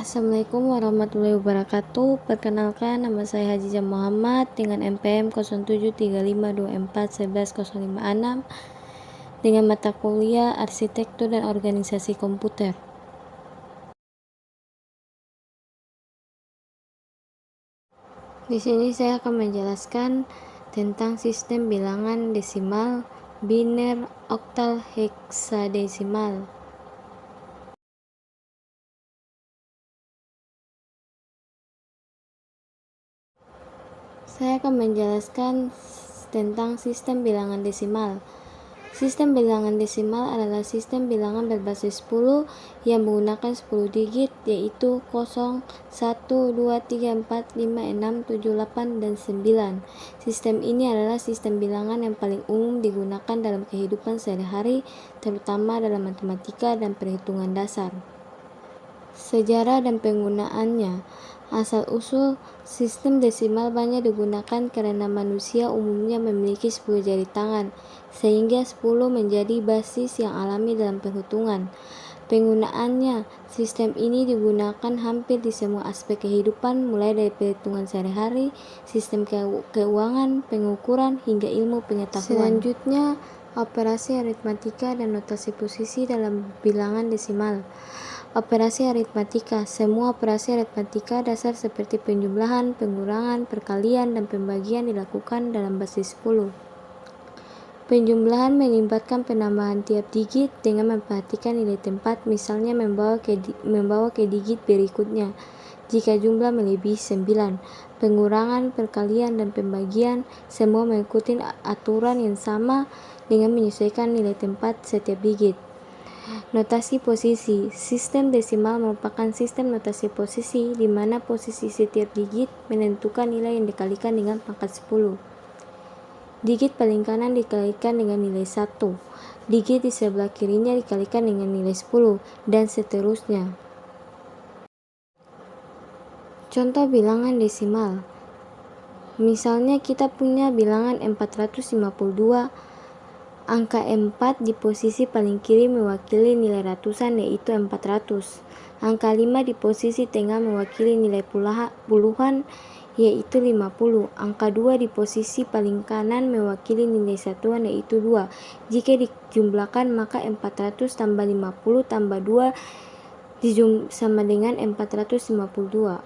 Assalamualaikum warahmatullahi wabarakatuh. Perkenalkan, nama saya Hajijah Muhammad dengan NPM 0735241105 dengan mata kuliah Arsitektur dan Organisasi Komputer. Di sini saya akan menjelaskan tentang sistem bilangan desimal, biner, oktal, heksadesimal. Saya akan menjelaskan tentang sistem bilangan desimal. Sistem bilangan desimal adalah sistem bilangan berbasis 10 yang menggunakan 10 digit, yaitu 0, 1, 2, 3, 4, 5, 6, 7, 8, dan 9. Sistem ini adalah sistem bilangan yang paling umum digunakan dalam kehidupan sehari-hari, terutama dalam matematika dan perhitungan dasar. Sejarah dan penggunaannya. Asal-usul sistem desimal banyak digunakan karena manusia umumnya memiliki 10 jari tangan, sehingga 10 menjadi basis yang alami dalam perhitungan. Penggunaannya, sistem ini digunakan hampir di semua aspek kehidupan, mulai dari perhitungan sehari-hari, sistem keuangan, pengukuran, hingga ilmu pengetahuan. Selanjutnya, operasi aritmatika dan notasi posisi dalam bilangan desimal. Operasi aritmatika. Semua operasi aritmatika dasar seperti penjumlahan, pengurangan, perkalian, dan pembagian dilakukan dalam basis 10. Penjumlahan melibatkan penambahan tiap digit dengan memperhatikan nilai tempat, misalnya membawa ke digit berikutnya jika jumlah melebihi 9. Pengurangan, perkalian, dan pembagian semua mengikuti aturan yang sama dengan menyesuaikan nilai tempat setiap digit. Notasi posisi. Sistem desimal merupakan sistem notasi posisi di mana posisi setiap digit menentukan nilai yang dikalikan dengan pangkat 10. Digit paling kanan dikalikan dengan nilai 1. Digit di sebelah kirinya dikalikan dengan nilai 10, dan seterusnya. Contoh bilangan desimal. Misalnya kita punya bilangan 452. Angka 4 di posisi paling kiri mewakili nilai ratusan, yaitu 400. Angka 5 di posisi tengah mewakili nilai puluhan, yaitu 50. Angka 2 di posisi paling kanan mewakili nilai satuan, yaitu 2. Jika dijumlahkan, maka 400 tambah 50 tambah 2 sama dengan 452.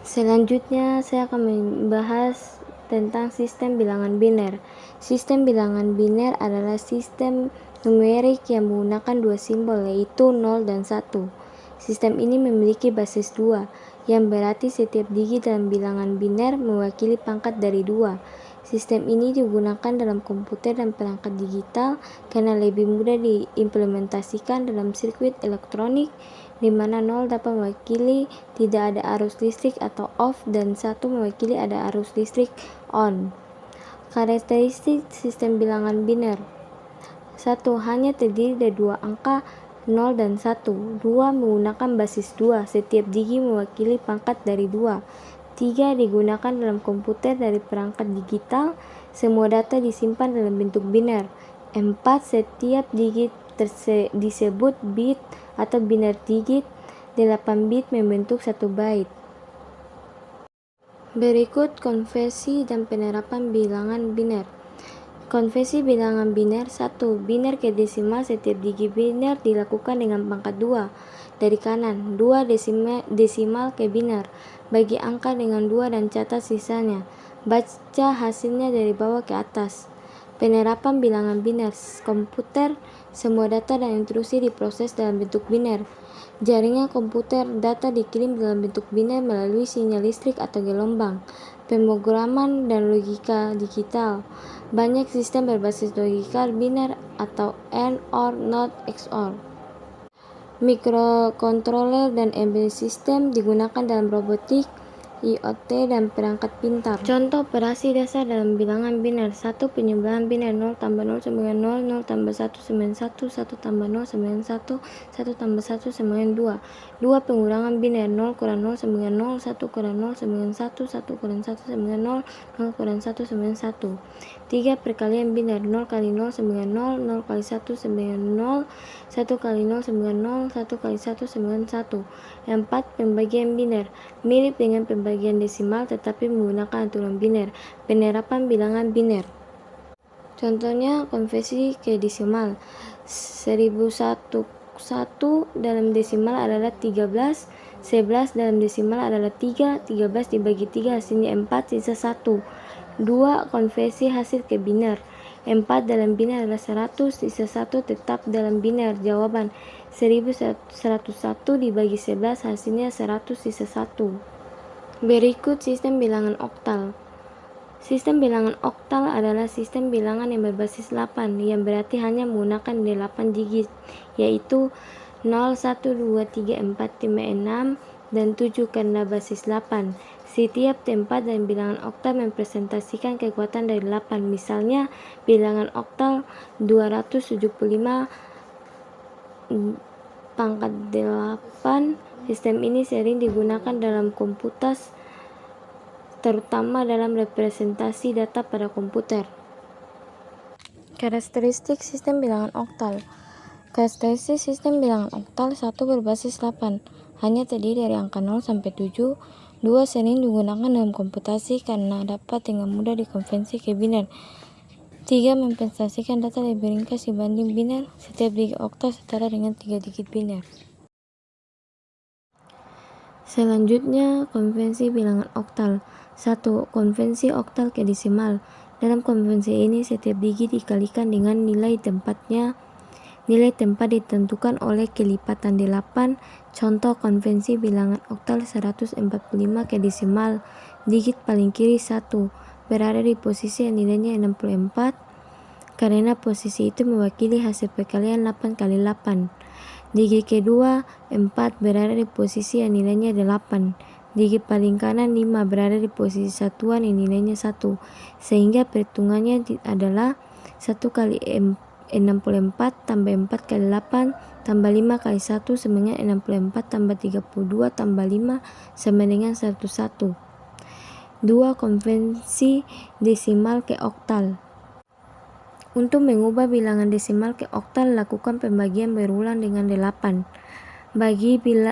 Selanjutnya, saya akan membahas tentang sistem bilangan biner. Sistem bilangan biner adalah sistem numerik yang menggunakan dua simbol, yaitu 0 dan 1. Sistem ini memiliki basis 2, yang berarti setiap digit dalam bilangan biner mewakili pangkat dari 2. Sistem ini digunakan dalam komputer dan perangkat digital karena lebih mudah diimplementasikan dalam sirkuit elektronik, di mana 0 dapat mewakili tidak ada arus listrik atau off, dan 1 mewakili ada arus listrik on. Karakteristik sistem bilangan biner. 1. Hanya terdiri dari dua angka 0 dan 1. 2. Menggunakan basis 2. Setiap digit mewakili pangkat dari 2. 3. Digunakan dalam komputer dari perangkat digital. Semua data disimpan dalam bentuk biner. 4. Setiap digit disebut bit atau biner digit. 8 bit membentuk 1 byte. Berikut konversi dan penerapan bilangan biner. Konversi bilangan biner. 1. Biner ke desimal. Setiap digit biner dilakukan dengan pangkat 2 dari kanan. 2. Desimal ke biner. Bagi angka dengan 2 dan catat sisanya. Baca hasilnya dari bawah ke atas. Penerapan bilangan biner. Komputer. Semua data dan instruksi diproses dalam bentuk biner. Jaringan komputer. Data dikirim dalam bentuk biner melalui sinyal listrik atau gelombang. Pemrograman dan logika digital. Banyak sistem berbasis logika biner atau AND, OR, NOT, XOR. Mikrokontroler dan embedded system digunakan dalam robotik, IoT, dan perangkat pintar. Contoh operasi dasar dalam bilangan biner. 1. Penjumlahan biner. 0 tambah 0 sama dengan 0, 0 tambah 1 sama dengan 1, 1 tambah 0 sama dengan 1, 1 tambah 1 sama dengan 2. 2. Pengurangan biner. 0 kurang 0 sama dengan 0, 1 kurang 0 sama dengan 1, 1 kurang 1 sama dengan 0, 0 kurang 1 sama dengan 1. 3. Perkalian biner. 0 kali 0 sama dengan 0, 0 kali 1 sama dengan 0, 1 kali 0 sama dengan 0, 1 kali 1 sama dengan 1. 4. Pembagian biner. Mirip dengan pembagian desimal tetapi menggunakan aturan biner. Penerapan bilangan biner. Contohnya konversi ke desimal. 1001 dalam desimal adalah 13, 11 dalam desimal adalah 3, 13 dibagi 3 hasilnya 4, sisa 1. 2. Konversi hasil ke biner. 4 dalam biner adalah 100, sisa 1 tetap dalam biner. Jawaban 1101 dibagi 11 hasilnya 100, sisa 1. Berikut sistem bilangan oktal. Sistem bilangan oktal adalah sistem bilangan yang berbasis 8, yang berarti hanya menggunakan 8 digit, yaitu 0, 1, 2, 3, 4, 5, 6, dan 7 karena basis 8. Setiap tempat dalam bilangan oktal mempresentasikan kekuatan dari 8. Misalnya, bilangan oktal 275 pangkat 8. Sistem ini sering digunakan dalam komputer, terutama dalam representasi data pada komputer. Karakteristik sistem bilangan oktal. Karakteristik sistem bilangan oktal. 1. Berbasis 8, hanya terdiri dari angka 0 sampai 7. 2. Sering digunakan dalam komputasi karena dapat dengan mudah dikonversi ke biner. 3. Mempresentasikan data lebih ringkas dibanding biner. Setiap digit oktal setara dengan 3 digit biner. Selanjutnya, konvensi bilangan oktal. 1. Konvensi oktal ke desimal. Dalam konvensi ini, setiap digit dikalikan dengan nilai tempatnya. Nilai tempat ditentukan oleh kelipatan 8. Contoh konvensi bilangan oktal 145 ke desimal. Digit paling kiri 1 berada di posisi yang nilainya 64 karena posisi itu mewakili hasil perkalian 8 kali 8. Digit kedua 4 berada di posisi yang nilainya 8. Digit paling kanan 5 berada di posisi satuan yang nilainya 1. Sehingga perhitungannya adalah 1 kali 64 tambah 4 kali 8 tambah 5 kali 1 sama dengan 64 tambah 32 tambah 5 sama dengan 101. 2. Konvensi desimal ke oktal. Untuk mengubah bilangan desimal ke oktal, lakukan pembagian berulang dengan 8.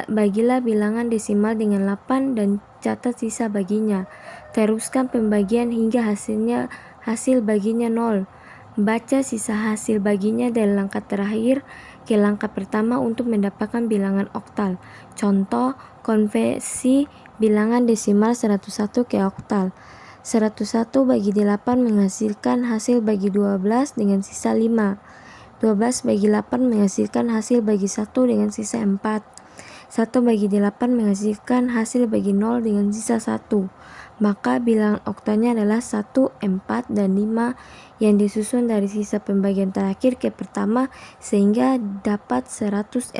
Bagilah bilangan desimal dengan 8 dan catat sisa baginya. Teruskan pembagian hingga hasil baginya 0. Baca sisa hasil baginya dari langkah terakhir ke langkah pertama untuk mendapatkan bilangan oktal. Contoh, konversi bilangan desimal 101 ke oktal. 101 bagi 8 menghasilkan hasil bagi 12 dengan sisa 5. 12 bagi 8 menghasilkan hasil bagi 1 dengan sisa 4. 1 bagi 8 menghasilkan hasil bagi 0 dengan sisa 1. Maka bilangan oktalnya adalah 1, 4, dan 5 yang disusun dari sisa pembagian terakhir ke pertama sehingga dapat 145.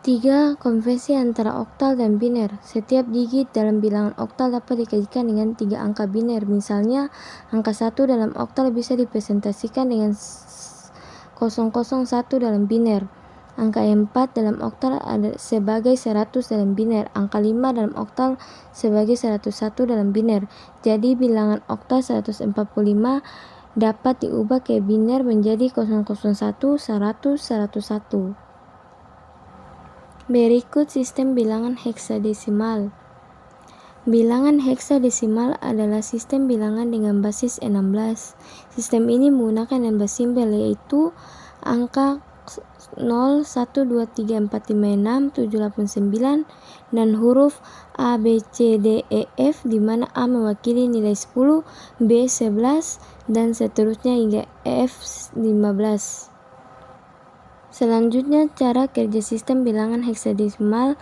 3. Konversi antara oktal dan biner. Setiap digit dalam bilangan oktal dapat dikalikan dengan 3 angka biner. Misalnya, angka 1 dalam oktal bisa dipresentasikan dengan 001 dalam biner. Angka 4 dalam oktal sebagai 100 dalam biner. Angka 5 dalam oktal sebagai 101 dalam biner. Jadi bilangan oktal 145 dapat diubah ke biner menjadi 001, 100, 101. Berikut sistem bilangan heksadesimal. Bilangan heksadesimal adalah sistem bilangan dengan basis 16. Sistem ini menggunakan 16 simbol yaitu angka 0, 1, 2, 3, 4, 5, 6, 7, 8, 9 dan huruf A, B, C, D, E, F di mana A mewakili nilai 10, B 11 dan seterusnya hingga F 15. Selanjutnya cara kerja sistem bilangan heksadesimal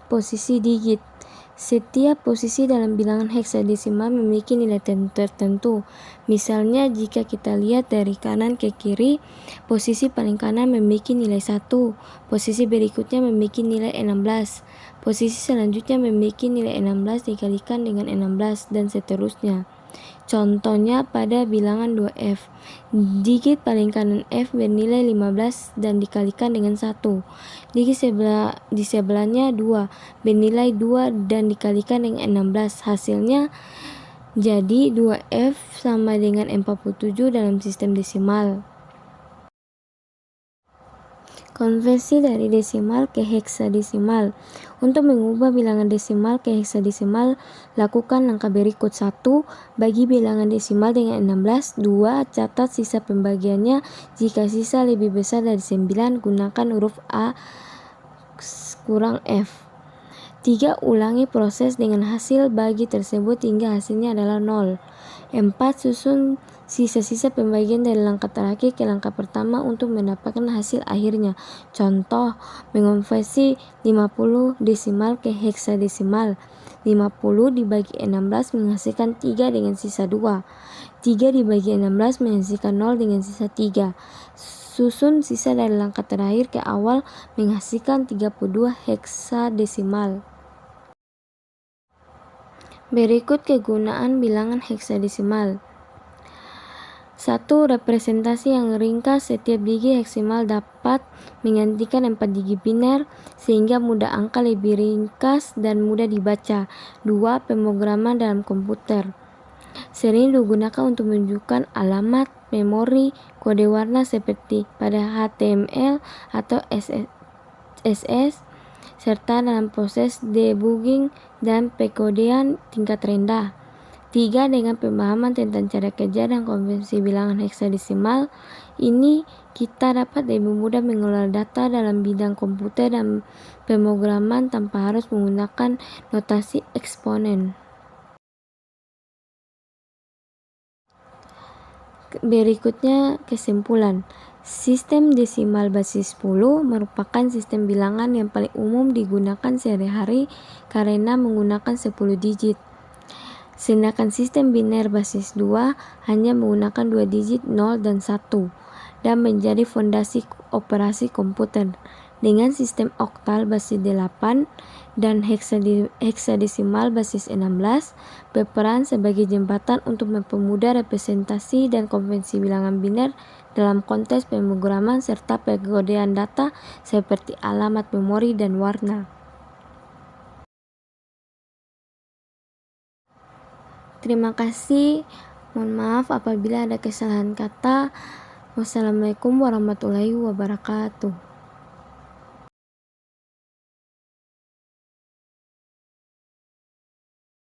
posisi digit. Setiap posisi dalam bilangan heksadesimal memiliki nilai tertentu. Misalnya jika kita lihat dari kanan ke kiri, posisi paling kanan memiliki nilai 1, posisi berikutnya memiliki nilai 16, posisi selanjutnya memiliki nilai 16 dikalikan dengan 16, dan seterusnya. Contohnya pada bilangan 2F, digit paling kanan F bernilai 15 dan dikalikan dengan 1. Digit di sebelahnya 2 bernilai 2 dan dikalikan dengan 16. Hasilnya jadi 2F sama dengan 47 dalam sistem desimal. Konversi dari desimal ke heksadesimal. Untuk mengubah bilangan desimal ke heksadesimal, lakukan langkah berikut. 1. Bagi bilangan desimal dengan 16. 2. Catat sisa pembagiannya. Jika sisa lebih besar dari 9, gunakan huruf A kurang F. 3. Ulangi proses dengan hasil bagi tersebut hingga hasilnya adalah 0. 4. Susun sisa-sisa pembagian dari langkah terakhir ke langkah pertama untuk mendapatkan hasil akhirnya. Contoh, mengonversi 50 desimal ke heksadesimal. 50 dibagi 16 menghasilkan 3 dengan sisa 2. 3 dibagi 16 menghasilkan 0 dengan sisa 3. Susun sisa dari langkah terakhir ke awal menghasilkan 32 heksadesimal. Berikut kegunaan bilangan heksadesimal. 1. Representasi yang ringkas. Setiap digit heksadesimal dapat menggantikan 4 digit biner sehingga mudah angka lebih ringkas dan mudah dibaca. 2. Pemrograman dalam komputer. Sering digunakan untuk menunjukkan alamat, memori, kode warna seperti pada HTML atau CSS, serta dalam proses debugging dan pekodean tingkat rendah. 3. Dengan pemahaman tentang cara kerja dan konvensi bilangan heksadesimal, ini kita dapat lebih mudah mengelola data dalam bidang komputer dan pemrograman tanpa harus menggunakan notasi eksponen. Berikutnya kesimpulan. Sistem desimal basis 10 merupakan sistem bilangan yang paling umum digunakan sehari-hari karena menggunakan 10 digit. Sedangkan sistem biner basis 2 hanya menggunakan 2 digit 0 dan 1 dan menjadi fondasi operasi komputer. Dengan sistem oktal basis 8 dan heksadesimal basis 16 berperan sebagai jembatan untuk mempermudah representasi dan konvensi bilangan biner dalam konteks pemrograman serta pekodean data seperti alamat, memori, dan warna. Terima kasih. Mohon maaf apabila ada kesalahan kata. Wassalamualaikum warahmatullahi wabarakatuh.